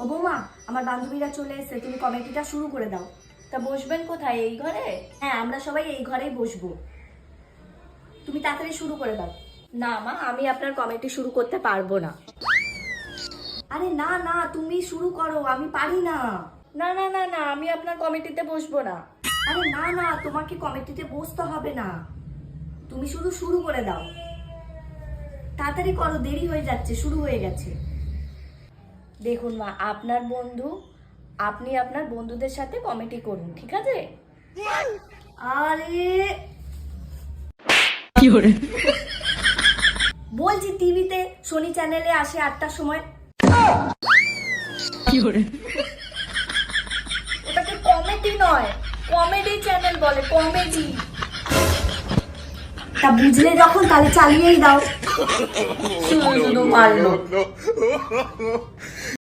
ও বৌমা, আমার বান্ধবীরা চলে এসেছে, তুমি কমেডিটা শুরু করে দাও। তা বসবেন কোথায়, এই ঘরে? হ্যাঁ, আমরা সবাই এই ঘরেই বসবো, তুমি তাড়াতাড়ি শুরু করে দাও। না মা, আমি আপনার কমেডি শুরু করতে পারবো না। আরে না না, তুমি শুরু করো, আমি পারি না। না না না না, আমি আপনার কমেডিতে বসবো না। আরে না না, তোমাকে কমেডিতে বসতে হবে না, তুমি শুধু শুরু করে দাও, তাড়াতাড়ি করো, দেরি হয়ে যাচ্ছে, শুরু হয়ে গেছে। দেখুন মা, আপনার বন্ধু, আপনি আপনার বন্ধুদের সাথে কমেডি করুন, ঠিক আছে? আরে বলছি, টিভিতে শনি চ্যানেলে আসে 8টার সময়। ওটাকে কমেডি নয়, কমেডি চ্যানেল বলে, কমেডি। তা বুঝলে যখন, তাহলে চালিয়েই দাও। শুধু শুধু মারলো।